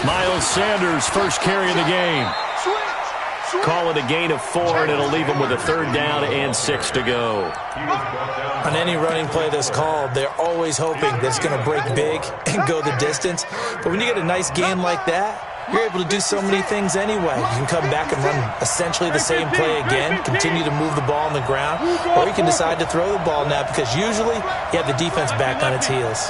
Miles Sanders, first carry of the game. Call it a gain of 4, and it'll leave them with a 3rd down and 6 to go. On any running play that's called, they're always hoping that it's going to break big and go the distance. But when you get a nice game like that, you're able to do so many things anyway. You can come back and run essentially the same play again, continue to move the ball on the ground, or you can decide to throw the ball now because usually you have the defense back on its heels.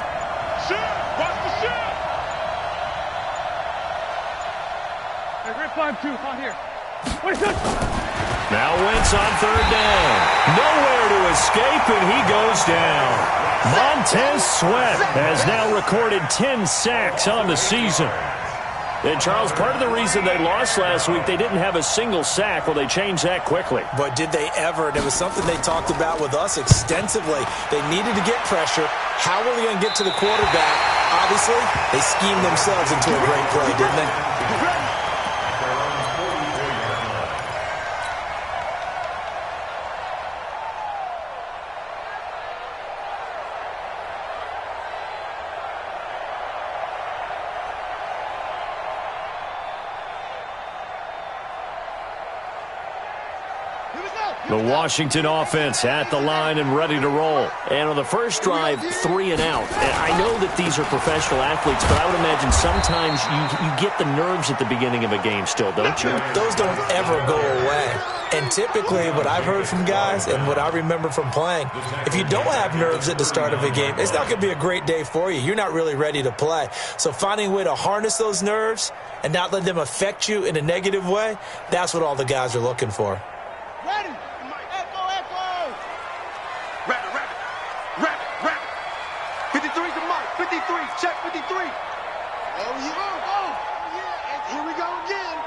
Now Wentz on 3rd down. Nowhere to escape, and he goes down. Montez Sweat has now recorded 10 sacks on the season. And, Charles, part of the reason they lost last week, they didn't have a single sack. Well, they changed that quickly. But did they ever? And it was something they talked about with us extensively. They needed to get pressure. How were they going to get to the quarterback? Obviously, they schemed themselves into a great play, didn't they? The Washington offense at the line and ready to roll. And on the first drive, 3 and out. And I know that these are professional athletes, but I would imagine sometimes you get the nerves at the beginning of a game still, don't you? Those don't ever go away. And typically what I've heard from guys and what I remember from playing, if you don't have nerves at the start of a game, it's not going to be a great day for you. You're not really ready to play. So finding a way to harness those nerves and not let them affect you in a negative way, that's what all the guys are looking for. Ready. Rapid. 53's the mark. 53. Check 53. Oh, yeah. Here we go again.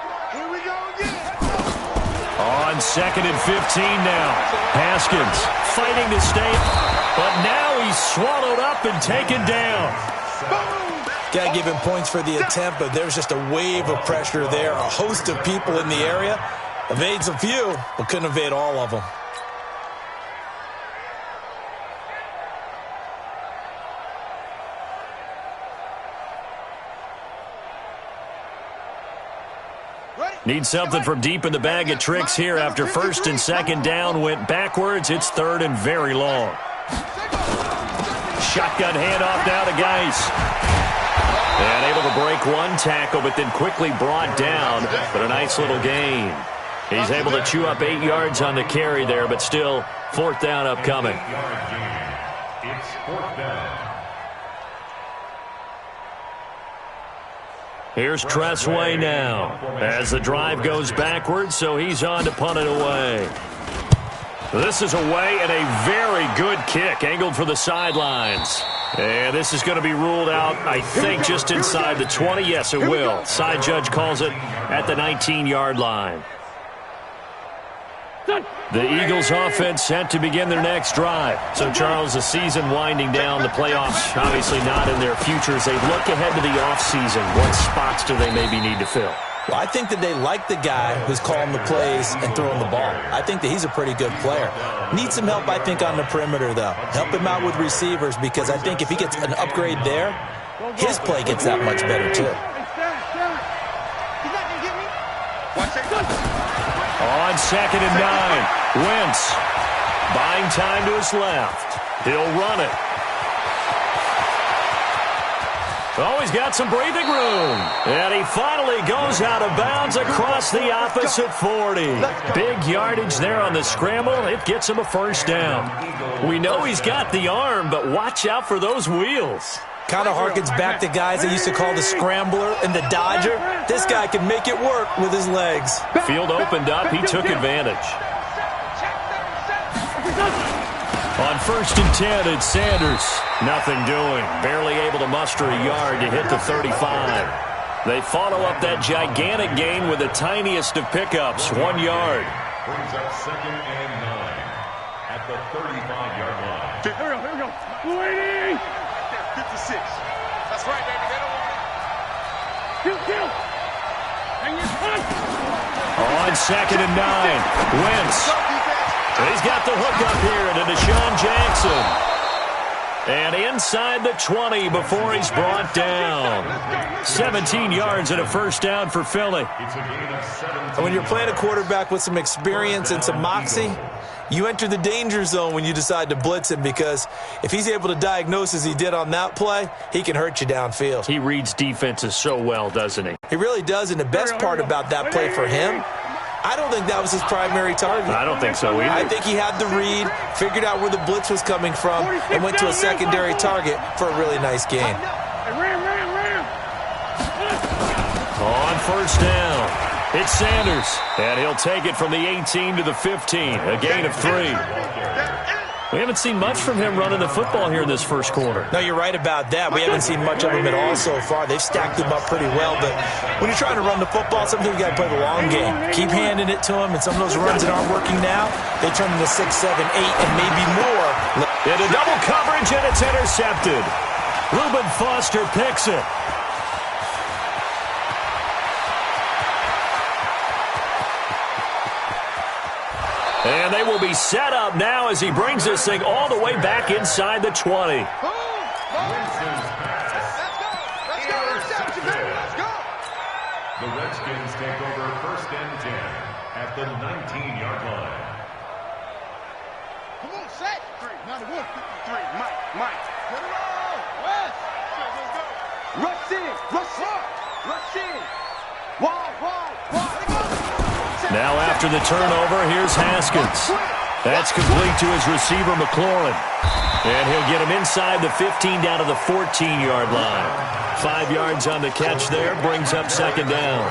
On 2nd and 15 now. Haskins fighting to stay, but now he's swallowed up and taken down. Got to give him points for the attempt, but there's just a wave of pressure there. A host of people in the area. Evades a few, but couldn't evade all of them. Need something from deep in the bag of tricks here after 1st and 2nd down went backwards. It's 3rd and very long. Shotgun handoff now to Geis. And able to break one tackle, but then quickly brought down. But a nice little gain. He's able to chew up 8 yards on the carry there, but still 4th down upcoming. It's 4th down. Here's Tressway now as the drive goes backwards, so he's on to punt it away. This is away and a very good kick angled for the sidelines. And this is going to be ruled out, I think, just inside the 20. Yes, it will. Side judge calls it at the 19-yard line. The Eagles offense set to begin their next drive. So, Charles, the season winding down, the playoffs obviously not in their future. As they look ahead to the offseason, what spots do they maybe need to fill? Well, I think that they like the guy who's calling the plays and throwing the ball. I think that he's a pretty good player. Needs some help, I think, on the perimeter, though. Help him out with receivers because I think if he gets an upgrade there, his play gets that much better, too. On 2nd and 9, Wentz buying time to his left. He'll run it. Oh, he's got some breathing room. And he finally goes out of bounds across the opposite 40. Big yardage there on the scramble. It gets him a 1st down. We know he's got the arm, but watch out for those wheels. Kind of harkens back to guys they used to call the scrambler and the dodger. This guy can make it work with his legs. Field opened up. He took advantage. On 1st and 10, it's Sanders. Nothing doing. Barely able to muster a yard to hit the 35. They follow up that gigantic gain with the tiniest of pickups, 1 yard. Brings up 2nd and 9 at the 35-yard line. Here we go. 56. That's right, baby. They don't want it. Kill. Hang your punch. On 2nd and 9, Wentz. He's got the hook up here to Deshaun Jackson. And inside the 20 before he's brought down. 17 yards and a first down for Philly. And when you're playing a quarterback with some experience and some moxie, you enter the danger zone when you decide to blitz him, because if he's able to diagnose as he did on that play, he can hurt you downfield. He reads defenses so well, doesn't he? He really does, and the best part about that play for him, I don't think that was his primary target. I don't think so either. I think he had the read, figured out where the blitz was coming from, and went to a secondary target for a really nice gain. On first down, it's Sanders, and he'll take it from the 18 to the 15, a gain of 3. We haven't seen much from him running the football here in this first quarter. No, you're right about that. We haven't seen much of him at all so far. They've stacked him up pretty well, but when you're trying to run the football, sometimes you got to play the long game. Keep handing it to him, and some of those runs that aren't working now, they turn into 6, 7, 8, and maybe more. Into double coverage, and it's intercepted. Reuben Foster picks it. And they will be set up now as he brings this thing all the way back inside the 20. The Redskins take over first and 10 at the 19-yard line. Come on, set. 91, 53. Mike. Get it on. West. Let's go. Rush in. Wide. Now after the turnover, here's Haskins. That's complete to his receiver, McLaurin. And he'll get him inside the 15 down to the 14-yard line. 5 yards on the catch there, brings up second down.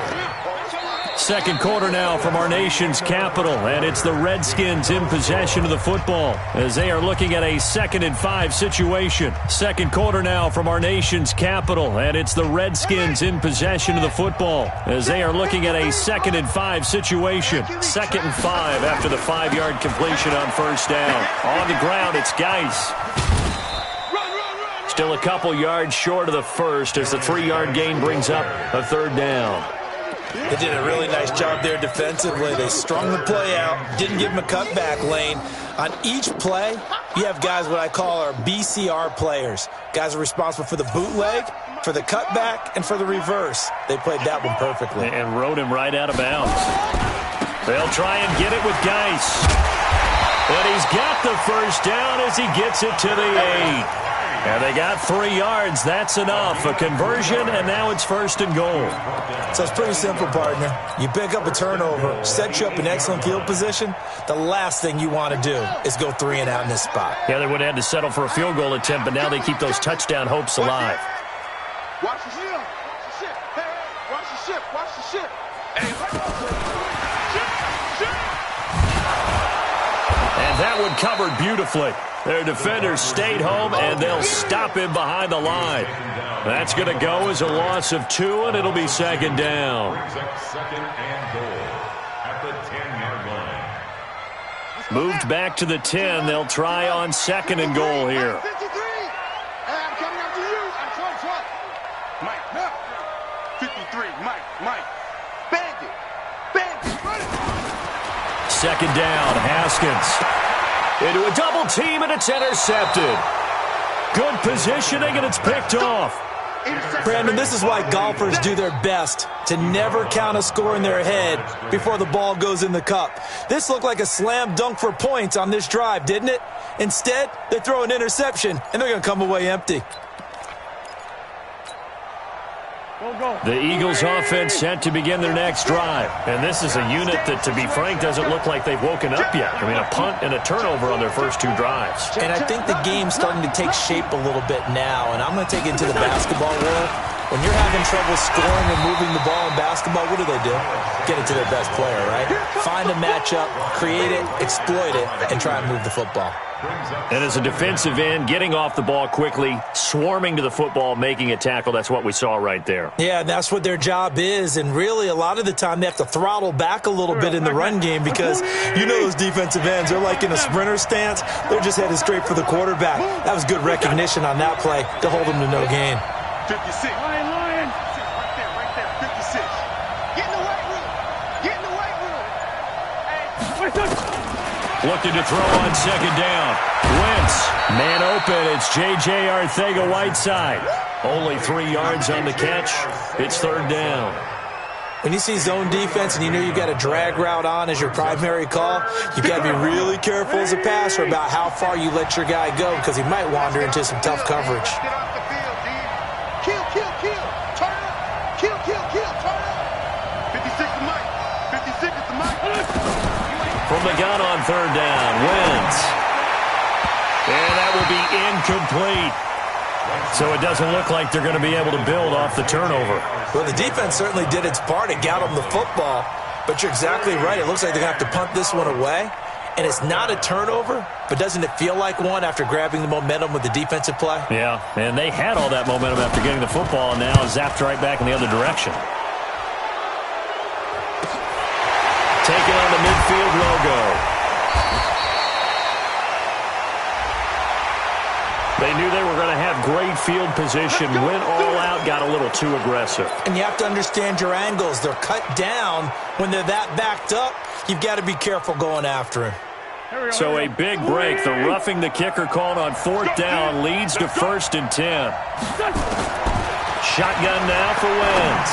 Second quarter now from our nation's capital, and it's the Redskins in possession of the football as they are looking at a 2nd and 5 situation. Second quarter now from our nation's capital, and it's the Redskins in possession of the football as they are looking at a 2nd and 5 situation. 2nd and 5 after the 5-yard completion on first down. On the ground, it's Geis. Still a couple yards short of the first as the 3-yard gain brings up a third down. They did a really nice job there defensively. They strung the play out, didn't give him a cutback lane. On each play, you have guys what I call our BCR players. Guys are responsible for the bootleg, for the cutback, and for the reverse. They played that one perfectly. And rode him right out of bounds. They'll try and get it with Geis. And he's got the first down as he gets it to the 8. And they got 3 yards. That's enough. A conversion, and now it's first and goal. So it's pretty simple, partner. You pick up a turnover, set you up in excellent field position. The last thing you want to do is go 3 and out in this spot. Yeah, they would have had to settle for a field goal attempt, but now they keep those touchdown hopes alive. Watch the ship. Hey, watch the ship. And that one covered beautifully. Their defenders stayed home, and they'll stop him behind the line. That's going to go as a loss of 2, and it'll be second down. Second and goal at the 10-yard line. Moved back to the 10. They'll try on second and goal here. 53. I'm coming after you. I'm 20. Mike, no. 53. Mike. Bandit. Run it. Second down, Haskins. Into a double team, and it's intercepted. Good positioning, and it's picked off. Brandon, this is why golfers do their best to never count a score in their head before the ball goes in the cup. This looked like a slam dunk for points on this drive, didn't it? Instead, they throw an interception, and they're going to come away empty. The Eagles offense set to begin their next drive. And this is a unit that, to be frank, doesn't look like they've woken up yet. I mean, a punt and a turnover on their first 2 drives. And I think the game's starting to take shape a little bit now, and I'm going to take it to the basketball world. When you're having trouble scoring and moving the ball in basketball, what do? Get it to their best player, right? Find a matchup, create it, exploit it, and try and move the football. And as a defensive end, getting off the ball quickly, swarming to the football, making a tackle, that's what we saw right there. Yeah, that's what their job is, and really a lot of the time they have to throttle back a little bit in the run game because you know those defensive ends, they're like in a sprinter stance. They're just headed straight for the quarterback. That was good recognition on that play to hold them to no gain. 56. Lion. Right there. 56. Get in the weight room. Hey, Looking to throw on second down. Wentz. Man open. It's J.J. Arcega-Whiteside. Only 3 yards on the catch. It's third down. When you see zone defense and you know you got a drag route on as your primary call, you got to be really careful as a passer about how far you let your guy go because he might wander into some tough coverage. Get off the field, D. Kill, kill, kill. Turn up. Kill, kill, kill. Turn up. 56 to Mike. 56 to Mike. From the gun on third down, Wentz. And that will be incomplete. So it doesn't look like they're going to be able to build off the turnover. Well, the defense certainly did its part. It got them the football. But you're exactly right. It looks like they're going to have to punt this one away. And it's not a turnover, but doesn't it feel like one after grabbing the momentum with the defensive play? Yeah, and they had all that momentum after getting the football, and now zapped right back in the other direction. Taking on the midfield logo. They knew they were going to have great field position, went all out, got a little too aggressive. And you have to understand your angles. They're cut down. When they're that backed up, you've got to be careful going after him. So a big break. The roughing the kicker called on fourth down leads to 1st and 10. Shotgun now for Wentz.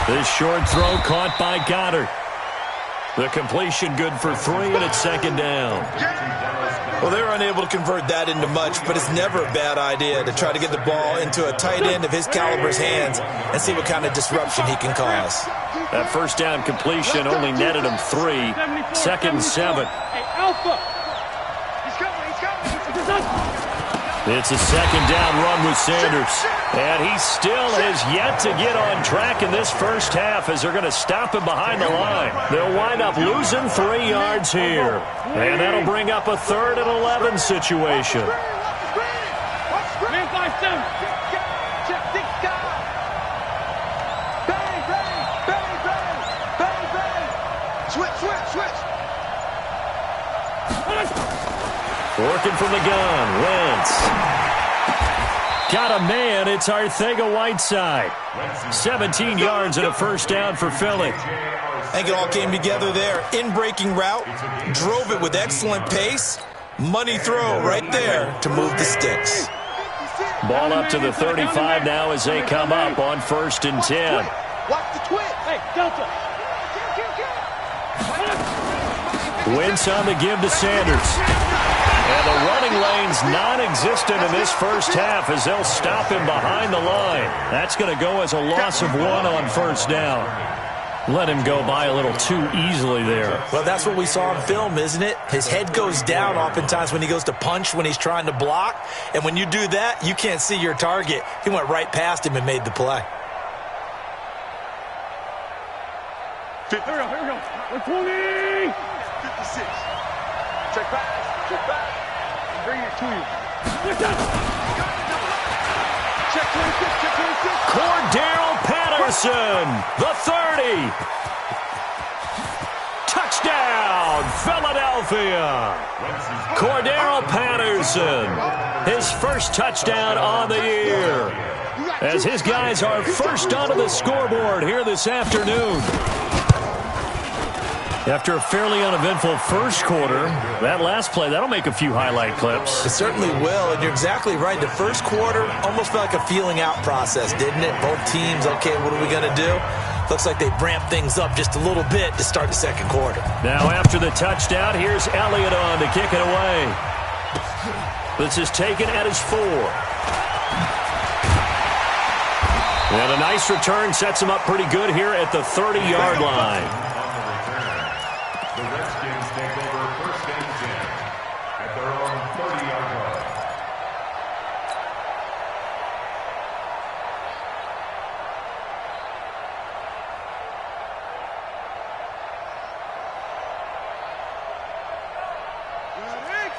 This short throw caught by Goddard. The completion good for 3, and it's second down. Well, they were unable to convert that into much, but it's never a bad idea to try to get the ball into a tight end of his caliber's hands and see what kind of disruption he can cause. That first down completion only netted him 3. 2nd and 7. Hey, Alpha. He's coming. He's coming. It's a second down run with Sanders. And he still has yet to get on track in this first half as they're going to stop him behind the line. They'll wind up losing 3 yards here. And that'll bring up a 3rd and 11 situation. Working from the gun, Wentz. Got a man, it's Arcega-Whiteside. 17 yards and a first down for Philly. I think it all came together there. In-breaking route, drove it with excellent pace. Money throw right there to move the sticks. Ball up to the 35 now as they come up on 1st and 10. Watch the twist. Hey, Delta. Wentz on the give to Sanders. And the running lane's non-existent in this first half as they'll stop him behind the line. That's going to go as a loss of 1 on first down. Let him go by a little too easily there. Well, that's what we saw on film, isn't it? His head goes down oftentimes when he goes to punch, when he's trying to block. And when you do that, you can't see your target. He went right past him and made the play. Here we go. 120. 56. Check back. Bring it to you. Check 26. Cordero Patterson, the 30. Touchdown, Philadelphia. Cordero Patterson, his first touchdown on the year. As his guys are first onto the scoreboard here this afternoon. After a fairly uneventful first quarter, that last play, that'll make a few highlight clips. It certainly will, and you're exactly right. The first quarter almost felt like a feeling out process, didn't it? Both teams, okay, what are we going to do? Looks like they ramped things up just a little bit to start the second quarter. Now after the touchdown, here's Elliott on to kick it away. This is taken at his 4. And a nice return sets him up pretty good here at the 30-yard line. The Redskins take over 1st and 10 at their own 30-yard line.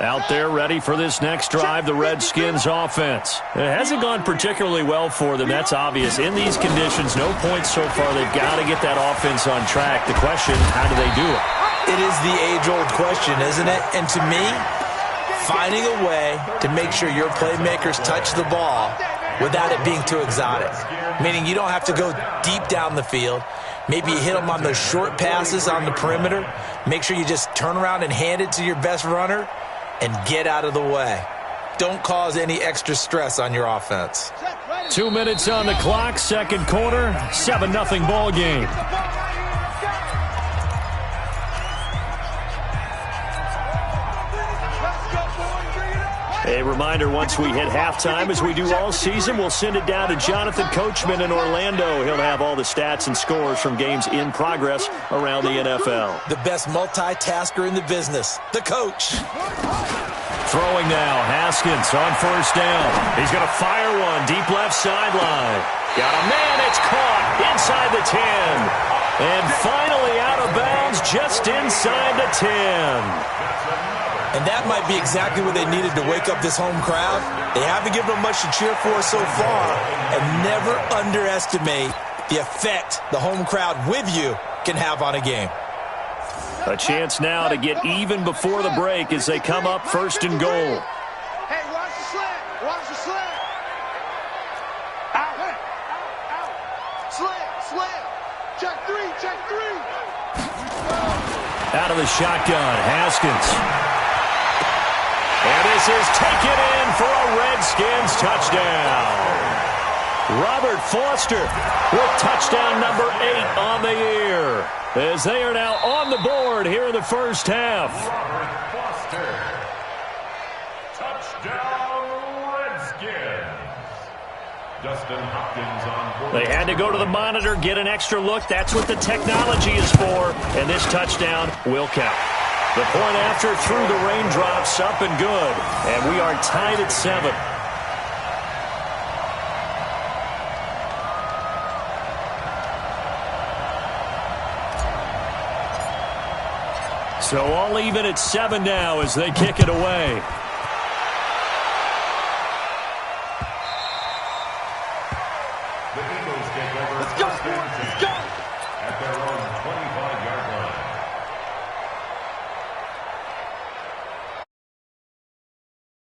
Out there ready for this next drive, the Redskins offense. It hasn't gone particularly well for them, that's obvious. In these conditions, no points so far. They've got to get that offense on track. The question, how do they do it? It is the age-old question, isn't it? And to me, finding a way to make sure your playmakers touch the ball without it being too exotic. Meaning you don't have to go deep down the field. Maybe you hit them on those short passes on the perimeter. Make sure you just turn around and hand it to your best runner and get out of the way. Don't cause any extra stress on your offense. 2 minutes on the clock, second quarter, 7-0 ball game. A reminder, once we hit halftime, as we do all season, we'll send it down to Jonathan Coachman in Orlando. He'll have all the stats and scores from games in progress around the NFL. The best multitasker in the business, the coach. Throwing now, Haskins on first down. He's going to fire one deep left sideline. Got a man, it's caught inside the 10. And finally out of bounds just inside the 10. And that might be exactly what they needed to wake up this home crowd. They haven't given them much to cheer for so far, and never underestimate the effect the home crowd with you can have on a game. A chance now to get even before the break as they come up first and goal. Hey, watch the slant. Watch the slant. Out. Slant. Check three. Out of the shotgun, Haskins. And this is taken in for a Redskins touchdown. Robert Foster with touchdown number 8 on the year, as they are now on the board here in the first half. Robert Foster. Touchdown, Redskins. Dustin Hopkins on board. They had to go to the monitor, get an extra look. That's what the technology is for, and this touchdown will count. The point after through the raindrops, up and good, and we are tied at 7. So all even at 7 now as they kick it away. The Eagles take over. Let's go. At their own 20.